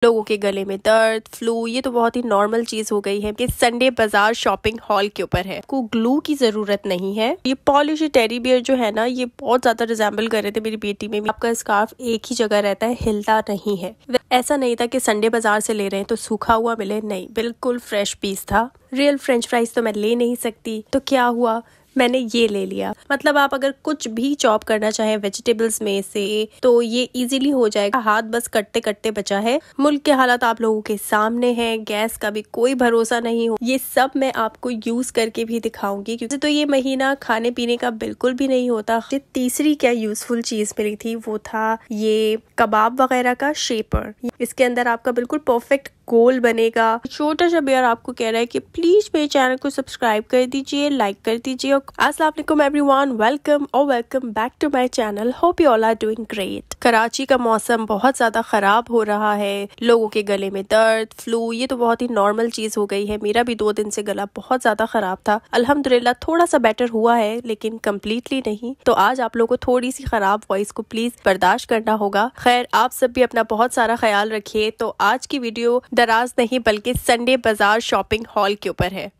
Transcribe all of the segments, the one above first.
लोगों के गले में दर्द, फ्लू, ये तो बहुत ही नॉर्मल चीज हो गई है कि संडे बाजार शॉपिंग हॉल के ऊपर है। को ग्लू की जरूरत नहीं है। ये पॉलिश टेडी बियर जो है ना, ये बहुत ज्यादा रिजेंबल कर रहे थे मेरी बेटी में। आपका स्कार्फ एक ही जगह रहता है, हिलता नहीं है। ऐसा नहीं था कि संडे बाजार से ले रहे हैं तो सूखा हुआ मिले, नहीं, बिल्कुल फ्रेश पीस था। रियल फ्रेंच फ्राइज तो मैं ले नहीं सकती, तो क्या हुआ, मैंने ये ले लिया। मतलब आप अगर कुछ भी चॉप करना चाहें वेजिटेबल्स में से तो ये इजीली हो जाएगा। हाथ बस कटते कटते बचा है। मुल्क के हालात आप लोगों के सामने हैं, गैस का भी कोई भरोसा नहीं हो। ये सब मैं आपको यूज करके भी दिखाऊंगी, क्योंकि तो ये महीना खाने पीने का बिल्कुल भी नहीं होता। तीसरी क्या यूजफुल चीज मिली थी वो था ये कबाब वगैरह का शेपर। इसके अंदर आपका बिल्कुल परफेक्ट गोल बनेगा। छोटा सा बेयर आपको कह रहा है कि प्लीज मेरे चैनल को सब्सक्राइब कर दीजिए, लाइक कर दीजिए। अस्सलाम वालेकुम everyone, welcome back to my channel. Hope you all are doing great. Karachi का मौसम बहुत ज्यादा खराब हो रहा है। लोगों के गले में दर्द, फ्लू, ये तो बहुत ही नॉर्मल चीज हो गई है। मेरा भी 2 दिन से गला बहुत ज्यादा खराब था। अल्हम्दुलिल्लाह थोड़ा सा बेटर हुआ है, लेकिन कम्प्लीटली नहीं। तो आज आप लोगों को थोड़ी सी खराब वॉइस को प्लीज बर्दाश्त करना होगा। खैर, आप सब भी अपना बहुत सारा ख्याल रखिए। तो आज की वीडियो दराज नहीं बल्कि संडे बाजार शॉपिंग हॉल के ऊपर है।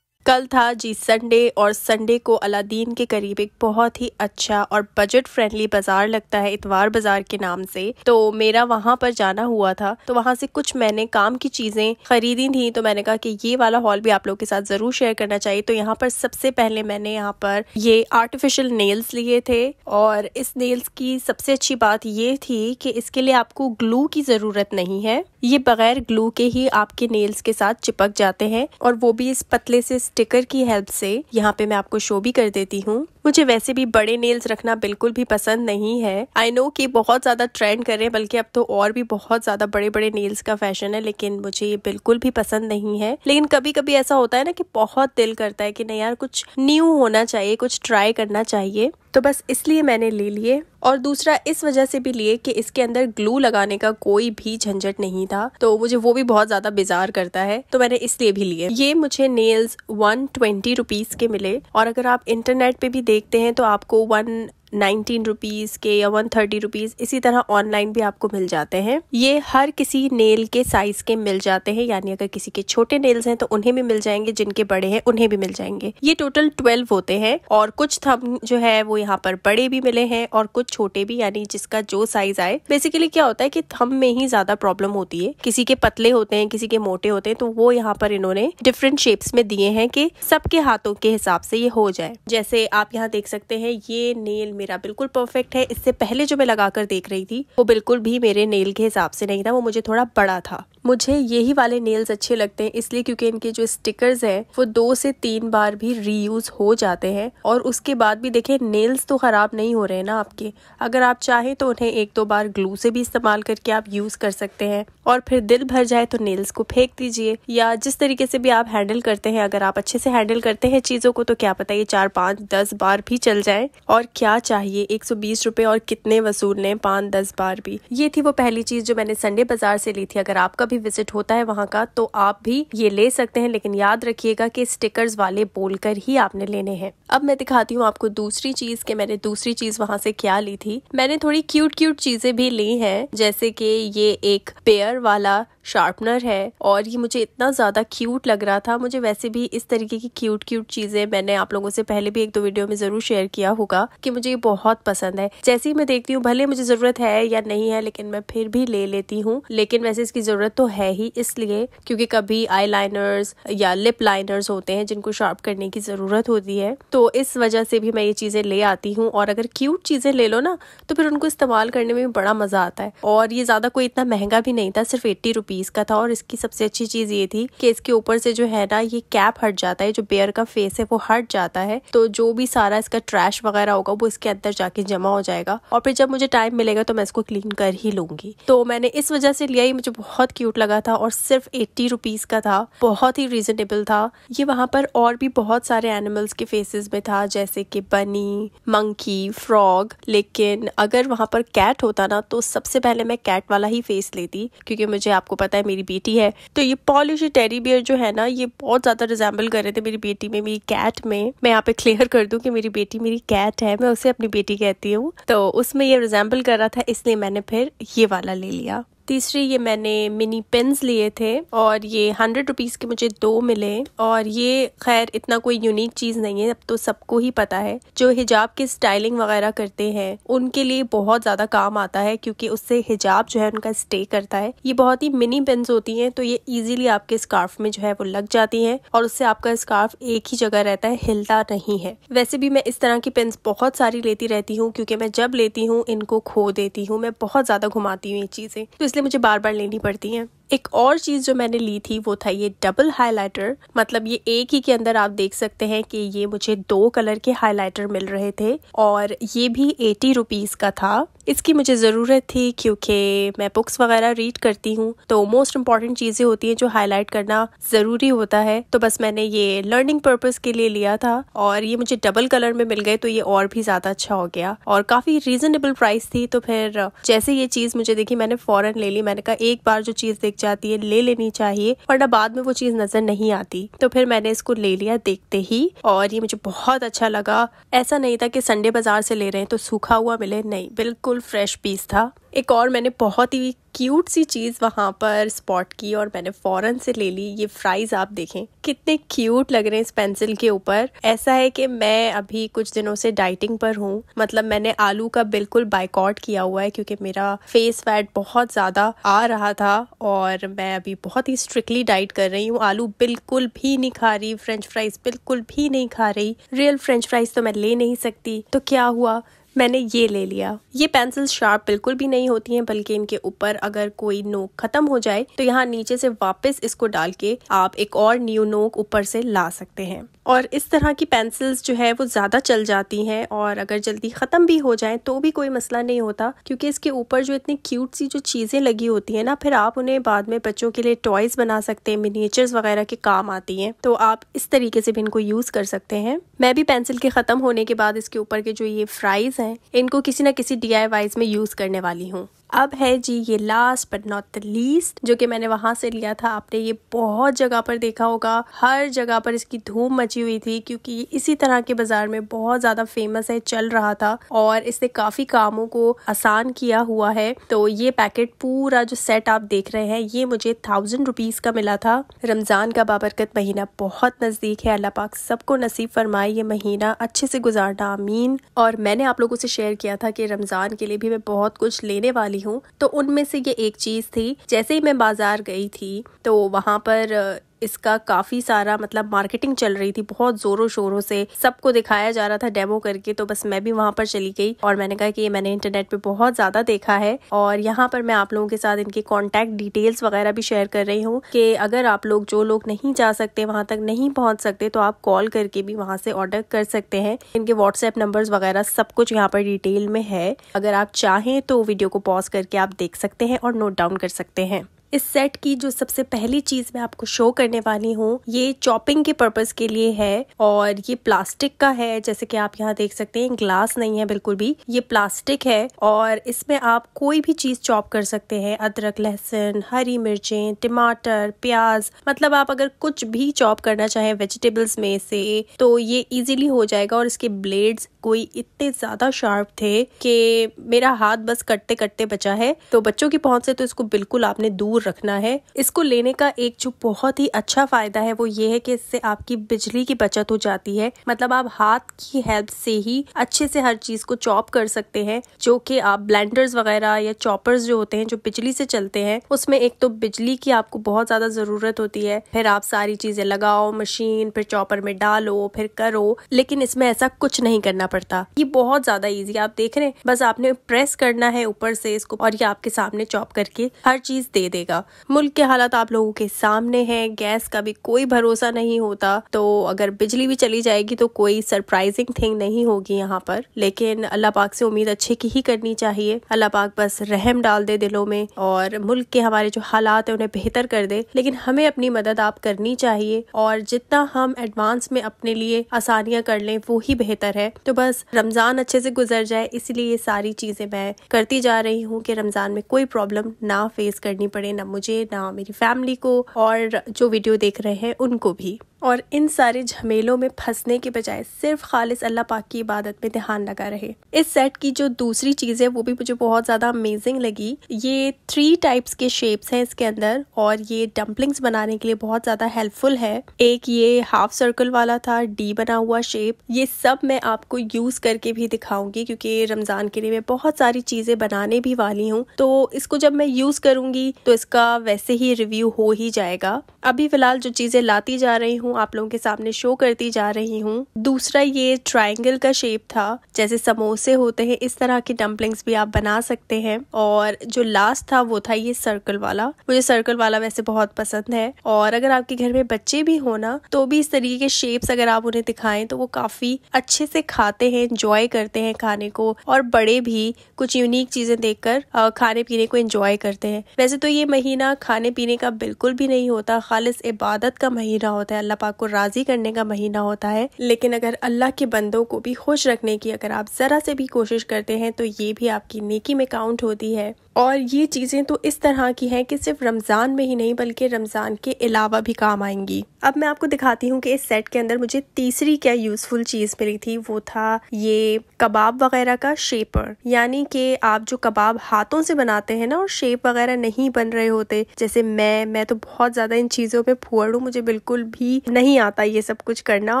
कल था जी संडे, और संडे को अलादीन के करीब एक बहुत ही अच्छा और बजट फ्रेंडली बाजार लगता है, इतवार बाजार के नाम से। तो मेरा वहां पर जाना हुआ था, तो वहां से कुछ मैंने काम की चीजें खरीदी थी। तो मैंने कहा कि ये वाला हॉल भी आप लोगों के साथ जरूर शेयर करना चाहिए। तो यहाँ पर सबसे पहले मैंने यहाँ पर ये आर्टिफिशियल नेल्स लिए थे, और इस नेल्स की सबसे अच्छी बात ये थी कि इसके लिए आपको ग्लू की जरूरत नहीं है। ये बगैर ग्लू के ही आपके नेल्स के साथ चिपक जाते हैं, और वो भी इस पतले से स्टिकर की हेल्प से। यहाँ पे मैं आपको शो भी कर देती हूँ। मुझे वैसे भी बड़े नेल्स रखना बिल्कुल भी पसंद नहीं है। आई नो कि बहुत ज्यादा ट्रेंड कर रहे हैं, बल्कि अब तो और भी बहुत ज्यादा बड़े बड़े नेल्स का फैशन है, लेकिन मुझे ये बिल्कुल भी पसंद नहीं है। लेकिन कभी कभी ऐसा होता है ना कि बहुत दिल करता है कि नहीं यार, कुछ न्यू होना चाहिए, कुछ ट्राई करना चाहिए। तो बस इसलिए मैंने ले लिए, और दूसरा इस वजह से भी लिए कि इसके अंदर ग्लू लगाने का कोई भी झंझट नहीं था। तो मुझे वो भी बहुत ज्यादा बेजार करता है, तो मैंने इसलिए भी लिए। ये मुझे नेल्स 120 रुपीज के मिले, और अगर आप इंटरनेट पे भी देखते हैं तो आपको 119 रुपीज के या 130 रुपीज इसी तरह ऑनलाइन भी आपको मिल जाते हैं। ये हर किसी नेल के साइज के मिल जाते हैं, यानी अगर किसी के छोटे नेल्स हैं तो उन्हें भी मिल जाएंगे, जिनके बड़े हैं उन्हें भी मिल जाएंगे। ये टोटल 12 होते हैं, और कुछ थंब जो है वो यहाँ पर बड़े भी मिले हैं और कुछ छोटे भी, यानी जिसका जो साइज आए। बेसिकली क्या होता है कि थंब में ही ज्यादा प्रॉब्लम होती है, किसी के पतले होते हैं, किसी के मोटे होते हैं। तो वो यहाँ पर इन्होंने डिफरेंट शेप्स में दिए हैं कि सबके हाथों के हिसाब से ये हो जाए। जैसे आप यहाँ देख सकते हैं, ये नेल मेरा बिल्कुल परफेक्ट है। इससे पहले जो मैं लगाकर देख रही थी वो बिल्कुल भी मेरे नेल के हिसाब से नहीं था, वो मुझे थोड़ा बड़ा था। मुझे यही वाले नेल्स अच्छे लगते हैं इसलिए क्योंकि इनके जो स्टिकर्स हैं वो 2 से 3 बार भी रीयूज हो जाते हैं, और उसके बाद भी देखें नेल्स तो खराब नहीं हो रहे हैं ना आपके। अगर आप चाहें तो उन्हें 1-2 बार ग्लू से भी इस्तेमाल करके आप यूज कर सकते हैं, और फिर दिल भर जाए तो नेल्स को फेंक दीजिए, या जिस तरीके से भी आप हैंडल करते हैं। अगर आप अच्छे से हैंडल करते हैं चीजों को तो क्या पता ये 4, 5, 10 बार भी चल जाए। और क्या चाहिए, 120 रुपए और कितने वसूल लें, 5-10 बार भी। ये थी वो पहली चीज जो मैंने संडे बाजार से ली थी। अगर आपका भी विजिट होता है वहां का तो आप भी ये ले सकते हैं, लेकिन याद रखिएगा कि स्टिकर्स वाले बोलकर ही आपने लेने हैं। अब मैं दिखाती हूँ आपको दूसरी चीज कि मैंने दूसरी चीज वहां से क्या ली थी। मैंने थोड़ी क्यूट चीजें भी ली हैं, जैसे कि ये एक पेयर वाला शार्पनर है, और ये मुझे इतना ज्यादा क्यूट लग रहा था। मुझे वैसे भी इस तरीके की क्यूट चीजें मैंने आप लोगों से पहले भी 1-2 वीडियो में जरूर शेयर किया होगा कि मुझे ये बहुत पसंद है। जैसे ही मैं देखती हूँ, भले मुझे जरूरत है या नहीं है, लेकिन मैं फिर भी ले लेती हूँ। लेकिन वैसे इसकी जरूरत तो है ही, इसलिए क्योंकि कभी आई लाइनर्स या लिप लाइनर्स होते हैं जिनको शार्प करने की जरूरत होती है, तो इस वजह से भी मैं ये चीजें ले आती हूँ। और अगर क्यूट चीजें ले लो ना तो फिर उनको इस्तेमाल करने में भी बड़ा मजा आता है। और ये ज्यादा कोई इतना महंगा भी नहीं था, सिर्फ 80 रुपीज का था। और इसकी सबसे अच्छी चीज ये थी कि इसके ऊपर से जो है ना ये कैप हट जाता है, जो बेयर का फेस है वो हट जाता है। तो जो भी सारा इसका ट्रैश वगैरह होगा वो इसके अंदर जाके जमा हो जाएगा, और फिर जब मुझे टाइम मिलेगा तो मैं इसको क्लीन कर ही लूंगी। तो मैंने इस वजह से लिया, ही मुझे बहुत क्यूट लगा था, और सिर्फ 80 रुपीज का था, बहुत ही रीजनेबल था। ये वहां पर और भी बहुत सारे एनिमल्स के फेसेस में था, जैसे कि बनी, मंकी, फ्रॉग। लेकिन अगर वहां पर कैट होता ना तो सबसे पहले मैं कैट वाला ही फेस लेती, क्योंकि मुझे आपको पता है मेरी बेटी है। तो ये पॉलिश टेडी बियर जो है ना, ये बहुत ज़्यादा रिजेंबल कर रहे थे मेरी बेटी में, मेरी कैट में। मैं यहाँ पे क्लियर कर दूं कि मेरी बेटी मेरी कैट है, मैं उसे अपनी बेटी कहती हूँ। तो उसमें ये रिजेंबल कर रहा था, इसलिए मैंने फिर ये वाला ले लिया। तीसरी ये मैंने मिनी पेन्स लिए थे और ये 100 रुपीज़ के मुझे 2 मिले। और ये खैर इतना कोई यूनिक चीज़ नहीं है, अब तो सबको ही पता है। जो हिजाब की स्टाइलिंग वगैरह करते हैं उनके लिए बहुत ज़्यादा काम आता है, क्योंकि उससे हिजाब जो है उनका स्टे करता है। ये बहुत ही मिनी पेन्स होती हैं, तो ये इजीली आपके स्कार्फ में जो है वो लग जाती हैं और उससे आपका स्कार्फ एक ही जगह रहता है, हिलता नहीं है। वैसे भी मैं इस तरह की पेन्स बहुत सारी लेती रहती हूँ, क्योंकि मैं जब लेती हूँ इनको खो देती हूँ। मैं बहुत ज़्यादा घुमाती हूँ ये चीज़ें, तो इसलिए मुझे बार बार लेनी पड़ती हैं। एक और चीज़ जो मैंने ली थी वो था ये डबल हाइलाइटर। मतलब ये एक ही के अंदर आप देख सकते हैं कि ये मुझे 2 कलर के हाइलाइटर मिल रहे थे और ये भी 80 रुपीज़ का था। इसकी मुझे ज़रूरत थी क्योंकि मैं बुक्स वगैरह रीड करती हूँ, तो मोस्ट इम्पॉर्टेंट चीज़ें होती हैं जो हाईलाइट करना ज़रूरी होता है। तो बस मैंने ये लर्निंग पर्पज़ के लिए लिया था और ये मुझे डबल कलर में मिल गए, तो ये और भी ज़्यादा अच्छा हो गया और काफ़ी रीजनेबल प्राइस थी। तो फिर जैसे ये चीज़ मुझे देखी, मैंने फ़ौरन ले ली। मैंने कहा एक बार जो चीज़ दिख जाती है ले लेनी चाहिए, वरना बाद में वो चीज़ नज़र नहीं आती। तो फिर मैंने इसको ले लिया देखते ही और ये मुझे बहुत अच्छा लगा। ऐसा नहीं था कि संडे बाज़ार से ले रहे हैं तो सूखा हुआ मिले, नहीं, बिल्कुल फ्रेश पीस था। एक और मैंने बहुत ही क्यूट सी चीज़ वहाँ पर स्पॉट की और मैंने फ़ौरन से ले ली। ये फ्राइज़ आप देखें कितने क्यूट लग रहे हैं इस पेंसिल के ऊपर। ऐसा है कि मैं अभी कुछ दिनों से डाइटिंग पर हूँ, मतलब मैंने आलू का बिल्कुल बाइकआउट किया हुआ है, क्योंकि मेरा फेस फैट बहुत ज़्यादा आ रहा था और मैं अभी बहुत ही स्ट्रिक्टली डाइट कर रही हूँ। आलू बिल्कुल भी नहीं खा रही, फ्रेंच फ्राइज बिल्कुल भी नहीं खा रही। रियल फ्रेंच फ्राइज तो मैं ले नहीं सकती। तो क्या हुआ, मैंने ये ले लिया। ये पेंसिल शार्प बिल्कुल भी नहीं होती हैं, बल्कि इनके ऊपर अगर कोई नोक खत्म हो जाए तो यहाँ नीचे से वापस इसको डाल के आप एक और न्यू नोक ऊपर से ला सकते हैं। और इस तरह की पेंसिल्स जो है वो ज़्यादा चल जाती हैं और अगर जल्दी ख़त्म भी हो जाए तो भी कोई मसला नहीं होता, क्योंकि इसके ऊपर जो इतनी क्यूट सी जो चीज़ें लगी होती हैं ना, फिर आप उन्हें बाद में बच्चों के लिए टॉयज़ बना सकते हैं, मिनिएचर्स वगैरह के काम आती हैं। तो आप इस तरीके से भी इनको यूज़ कर सकते हैं। मैं भी पेंसिल के ख़त्म होने के बाद इसके ऊपर के जो ये फ्राइज़ हैं इनको किसी न किसी DIYs में यूज़ करने वाली हूँ। अब है जी ये last but not the least, जो कि मैंने वहां से लिया था। आपने ये बहुत जगह पर देखा होगा, हर जगह पर इसकी धूम मची हुई थी, क्योंकि ये इसी तरह के बाजार में बहुत ज्यादा फेमस है, चल रहा था और इसने काफी कामों को आसान किया हुआ है। तो ये पैकेट पूरा जो सेट आप देख रहे हैं ये मुझे 1000 रुपीज़ का मिला था। रमजान का बाबरकत महीना बहुत नजदीक है, अल्लाह पाक सबको नसीब फरमाए ये महीना अच्छे से गुजारना, आमीन। और मैंने आप लोगों से शेयर किया था कि रमजान के लिए भी मैं बहुत कुछ लेने वाली हूँ, तो उनमें से ये एक चीज थी। जैसे ही मैं बाजार गई थी तो वहां पर इसका काफी सारा मतलब मार्केटिंग चल रही थी, बहुत जोरों शोरों से सबको दिखाया जा रहा था डेमो करके। तो बस मैं भी वहां पर चली गई और मैंने कहा कि ये मैंने इंटरनेट पे बहुत ज्यादा देखा है और यहाँ पर मैं आप लोगों के साथ इनकी कॉन्टैक्ट डिटेल्स वगैरह भी शेयर कर रही हूँ कि अगर आप लोग, जो लोग नहीं जा सकते, वहां तक नहीं पहुंच सकते, तो आप कॉल करके भी वहां से ऑर्डर कर सकते हैं। इनके व्हाट्सएप नंबर्स वगैरह सब कुछ यहाँ पर डिटेल में है। अगर आप चाहें तो वीडियो को पॉज करके आप देख सकते हैं और नोट डाउन कर सकते हैं। इस सेट की जो सबसे पहली चीज मैं आपको शो करने वाली हूँ, ये चॉपिंग के पर्पस के लिए है और ये प्लास्टिक का है। जैसे कि आप यहाँ देख सकते हैं, ग्लास नहीं है बिल्कुल भी, ये प्लास्टिक है और इसमें आप कोई भी चीज चॉप कर सकते हैं। अदरक, लहसुन, हरी मिर्चें, टमाटर, प्याज, मतलब आप अगर कुछ भी चॉप करना चाहें वेजिटेबल्स में से तो ये इजीली हो जाएगा। और इसके ब्लेड्स कोई इतने ज्यादा शार्प थे कि मेरा हाथ बस कटते कटते बचा है। तो बच्चों की पहुंच से तो इसको बिल्कुल आपने दूर रखना है। इसको लेने का एक जो बहुत ही अच्छा फायदा है वो ये है कि इससे आपकी बिजली की बचत हो जाती है। मतलब आप हाथ की हेल्प से ही अच्छे से हर चीज को चॉप कर सकते हैं, जो कि आप ब्लेंडर्स वगैरह या चॉपर्स जो होते हैं जो बिजली से चलते हैं, उसमें एक तो बिजली की आपको बहुत ज्यादा जरूरत होती है, फिर आप सारी चीजें लगाओ मशीन, फिर चॉपर में डालो, फिर करो। लेकिन इसमें ऐसा कुछ नहीं करना पड़ता, ये बहुत ज्यादा इजी। आप देख रहे हैं, बस आपने प्रेस करना है ऊपर से इसको और ये आपके सामने चॉप करके हर चीज दे देगा। मुल्क के हालात आप लोगों के सामने हैं, गैस का भी कोई भरोसा नहीं होता, तो अगर बिजली भी चली जाएगी तो कोई सरप्राइजिंग थिंग नहीं होगी यहाँ पर। लेकिन अल्लाह पाक से उम्मीद अच्छे की ही करनी चाहिए। अल्लाह पाक बस रहम डाल दे दिलों में और मुल्क के हमारे जो हालात है उन्हें बेहतर कर दे। लेकिन हमें अपनी मदद आप करनी चाहिए और जितना हम एडवांस में अपने लिए आसानियां कर लें वो ही बेहतर है। तो बस रमजान अच्छे से गुजर जाए, इसलिए ये सारी चीजें मैं करती जा रही हूँ कि रमजान में कोई प्रॉब्लम ना फेस करनी पड़े, ना मुझे, ना मेरी फैमिली को, और जो वीडियो देख रहे हैं उनको भी। और इन सारे झमेलों में फंसने के बजाय सिर्फ खालिस अल्लाह पाक की इबादत में ध्यान लगा रहे। इस सेट की जो दूसरी चीज़ है वो भी मुझे बहुत ज़्यादा अमेजिंग लगी। ये 3 टाइप्स के शेप्स हैं इसके अंदर, और ये डम्पलिंग्स बनाने के लिए बहुत ज़्यादा हेल्पफुल है। एक ये हाफ सर्कल वाला था, डी बना हुआ शेप। ये सब मैं आपको यूज़ करके भी दिखाऊंगी क्योंकि रमज़ान के लिए मैं बहुत सारी चीज़ें बनाने भी वाली हूँ, तो इसको जब मैं यूज़ करूँगी तो इसका वैसे ही रिव्यू हो ही जाएगा। अभी फ़िलहाल जो चीज़ें लाती जा रही हूँ आप लोगों के सामने शो करती जा रही हूँ। दूसरा ये ट्रायंगल का शेप था, जैसे समोसे होते हैं इस तरह की डम्पलिंग्स भी आप बना सकते हैं। और जो लास्ट था वो था ये सर्कल वाला। मुझे सर्कल वाला वैसे बहुत पसंद है, और अगर आपके घर में बच्चे भी हो ना तो भी इस तरीके के शेप्स अगर आप उन्हें दिखाएं तो वो काफी अच्छे से खाते हैं, एंजॉय करते हैं खाने को, और बड़े भी कुछ यूनिक चीजें देखकर खाने पीने को एंजॉय करते हैं। वैसे तो ये महीना खाने पीने का बिल्कुल भी नहीं होता, खालिस इबादत का महीना होता है, अल्लाह पाक को राजी करने का महीना होता है। लेकिन अगर अल्लाह के बंदों को भी खुश रखने की अगर आप जरा से भी कोशिश करते हैं तो ये भी आपकी नेकी में काउंट होती है। और ये चीज़ें तो इस तरह की हैं कि सिर्फ रमज़ान में ही नहीं बल्कि रमज़ान के अलावा भी काम आएंगी। अब मैं आपको दिखाती हूँ कि इस सेट के अंदर मुझे तीसरी क्या यूज़फुल चीज़ मिली थी। वो था ये कबाब वगैरह का शेपर, यानी कि आप जो कबाब हाथों से बनाते हैं ना और शेप वगैरह नहीं बन रहे होते, जैसे मैं तो बहुत ज़्यादा इन चीज़ों पे फुअड़ हूँ, मुझे बिल्कुल भी नहीं आता ये सब कुछ करना,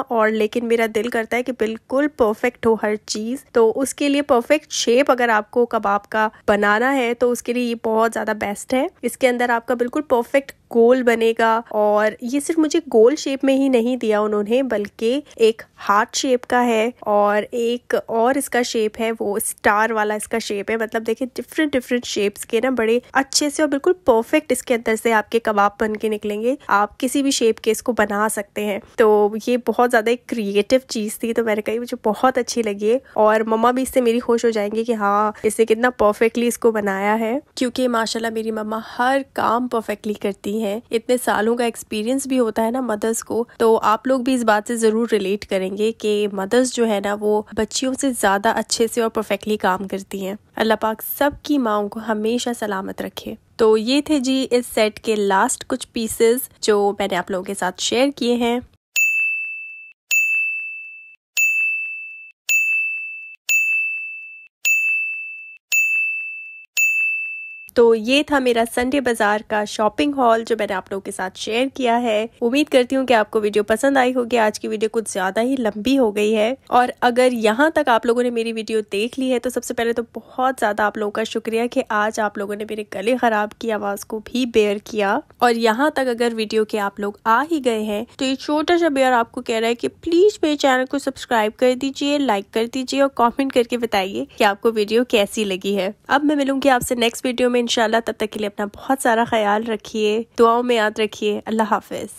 और लेकिन मेरा दिल करता है कि बिल्कुल परफेक्ट हो हर चीज़। तो उसके लिए परफेक्ट शेप अगर आपको कबाब का बनाना है तो उसके लिए ये बहुत ज़्यादा बेस्ट है। इसके अंदर आपका बिल्कुल परफेक्ट गोल बनेगा, और ये सिर्फ मुझे गोल शेप में ही नहीं दिया उन्होंने बल्कि एक हार्ट शेप का है, और एक और इसका शेप है वो स्टार वाला इसका शेप है। मतलब देखिए डिफरेंट शेप्स के ना बड़े अच्छे से और बिल्कुल परफेक्ट इसके अंदर से आपके कबाब बन के निकलेंगे। आप किसी भी शेप के इसको बना सकते हैं। तो ये बहुत ज़्यादा एक क्रिएटिव चीज़ थी, तो मैंने कही मुझे बहुत अच्छी लगी, और मम्मा भी इससे मेरी खुश हो जाएंगी कि हाँ इसने कितना परफेक्टली इसको बनाया है, क्योंकि माशाल्लाह मेरी मम्मा हर काम परफेक्टली करती हैं। इतने सालों का एक्सपीरियंस भी होता है ना मदर्स को, तो आप लोग भी इस बात से जरूर रिलेट करेंगे कि मदर्स जो है ना वो बच्चियों से ज्यादा अच्छे से और परफेक्टली काम करती हैं। अल्लाह पाक सबकी माओं को हमेशा सलामत रखे। तो ये थे जी इस सेट के लास्ट कुछ पीसेस जो मैंने आप लोगों के साथ शेयर किए हैं। तो ये था मेरा संडे बाजार का शॉपिंग हॉल जो मैंने आप लोगों के साथ शेयर किया है। उम्मीद करती हूँ कि आपको वीडियो पसंद आई होगी। आज की वीडियो कुछ ज्यादा ही लंबी हो गई है, और अगर यहाँ तक आप लोगों ने मेरी वीडियो देख ली है तो सबसे पहले तो बहुत ज्यादा आप लोगों का शुक्रिया कि आज आप लोगों ने मेरे गले खराब की आवाज को भी बेयर किया। और यहाँ तक अगर वीडियो के आप लोग आ ही गए हैं तो ये छोटा सा बेयर आपको कह रहा है कि प्लीज मेरे चैनल को सब्सक्राइब कर दीजिए, लाइक कर दीजिए और कॉमेंट करके बताइए कि आपको वीडियो कैसी लगी है। अब मैं मिलूंगी आपसे नेक्स्ट वीडियो में इंशाल्लाह। तब तक के लिए अपना बहुत सारा ख्याल रखिए, दुआओं में याद रखिए। अल्लाह हाफिज।